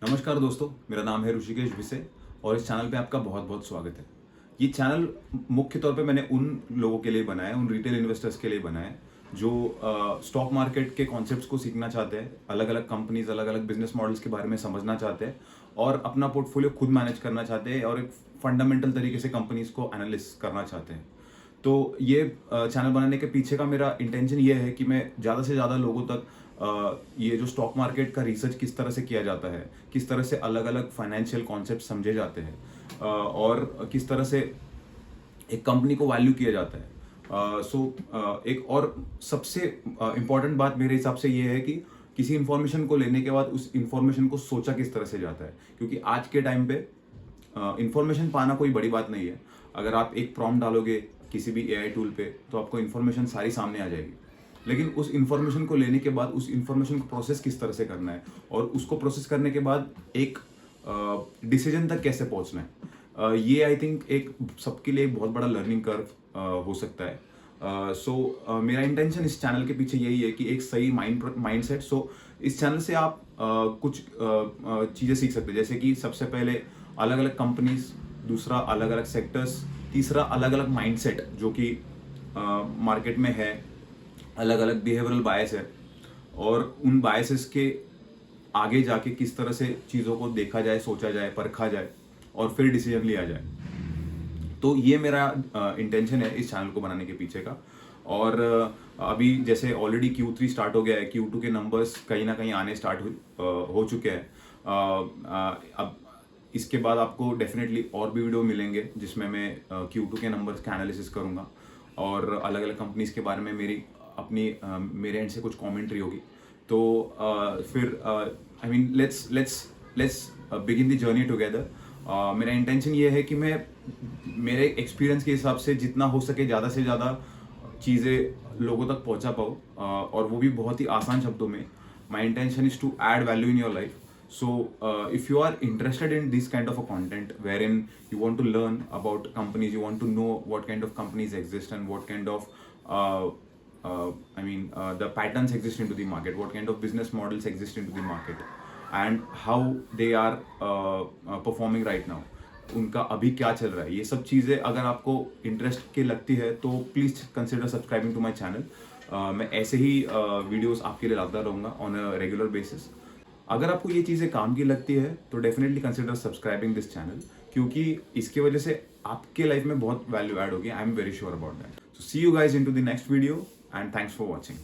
नमस्कार दोस्तों, मेरा नाम है ऋषिकेश भिसे और इस चैनल पे आपका बहुत बहुत स्वागत है। ये चैनल मुख्य तौर पे मैंने उन लोगों के लिए बनाया है, उन रिटेल इन्वेस्टर्स के लिए बनाया है जो स्टॉक मार्केट के कॉन्सेप्ट्स को सीखना चाहते हैं, अलग अलग कंपनीज, अलग अलग बिजनेस मॉडल्स के बारे में समझना चाहते हैं और अपना पोर्टफोलियो खुद मैनेज करना चाहते हैं और एक फंडामेंटल तरीके से कंपनीज को एनालिस करना चाहते हैं। तो ये चैनल बनाने के पीछे का मेरा इंटेंशन ये है कि मैं ज़्यादा से ज़्यादा लोगों तक ये जो स्टॉक मार्केट का रिसर्च किस तरह से किया जाता है, किस तरह से अलग अलग फाइनेंशियल कॉन्सेप्ट समझे जाते हैं और किस तरह से एक कंपनी को वैल्यू किया जाता है। एक और सबसे इम्पॉर्टेंट बात मेरे हिसाब से ये है कि किसी इंफॉर्मेशन को लेने के बाद उस इंफॉर्मेशन को सोचा किस तरह से जाता है, क्योंकि आज के टाइम पे इंफॉर्मेशन पाना कोई बड़ी बात नहीं है। अगर आप एक प्रॉम्प्ट डालोगे किसी भी एआई टूल पे तो आपको इन्फॉर्मेशन सारी सामने आ जाएगी, लेकिन उस इन्फॉर्मेशन को लेने के बाद उस इन्फॉर्मेशन को प्रोसेस किस तरह से करना है और उसको प्रोसेस करने के बाद एक डिसीजन तक कैसे पहुंचना है, ये आई थिंक एक सबके लिए एक बहुत बड़ा लर्निंग कर्व हो सकता है। मेरा इंटेंशन इस चैनल के पीछे यही है कि एक सही माइंडसेट। इस चैनल से आप कुछ चीज़ें सीख सकते हैं, जैसे कि सबसे पहले अलग अलग कंपनीज, दूसरा अलग अलग सेक्टर्स, तीसरा अलग अलग माइंडसेट जो कि मार्केट में है, अलग अलग बिहेवियरल बायस है और उन बायसेस के आगे जाके किस तरह से चीज़ों को देखा जाए, सोचा जाए, परखा जाए और फिर डिसीजन लिया जाए। तो ये मेरा इंटेंशन है इस चैनल को बनाने के पीछे का। और अभी जैसे ऑलरेडी Q3 स्टार्ट हो गया है, Q2 के नंबर्स कहीं ना कहीं आने स्टार्ट हो चुके हैं। अब इसके बाद आपको डेफिनेटली और भी वीडियो मिलेंगे जिसमें मैं Q2 के नंबर्स का एनालिसिस करूँगा और अलग अलग कंपनीज के बारे में मेरे एंड से कुछ कमेंट्री होगी। तो फिर I mean let's begin the journey together. मेरा इंटेंशन ये है कि मैं मेरे एक्सपीरियंस के हिसाब से जितना हो सके ज़्यादा से ज़्यादा चीज़ें लोगों तक पहुंचा पाऊँ, और वो भी बहुत ही आसान शब्दों में। My intention is to add value in your life. So, if you are interested in this kind of a content wherein you want to learn about companies, you want to know what kind of companies exist and what kind of, the patterns exist into the market, what kind of business models exist into the market, and how they are performing right now. उनका अभी क्या चल रहा है, ये सब चीज़ें अगर आपको इंटरेस्ट के लगती है तो please consider subscribing to my channel. मैं ऐसे ही वीडियोस आपके लिए लाता रहूँगा ऑन अ रेगुलर बेसिस। अगर आपको ये चीज़ें काम की लगती है तो definitely consider subscribing this channel, क्योंकि इसकी वजह से आपके लाइफ में बहुत वैल्यू ऐड होगी। I am very sure about that. So see you guys into the next video and thanks for watching.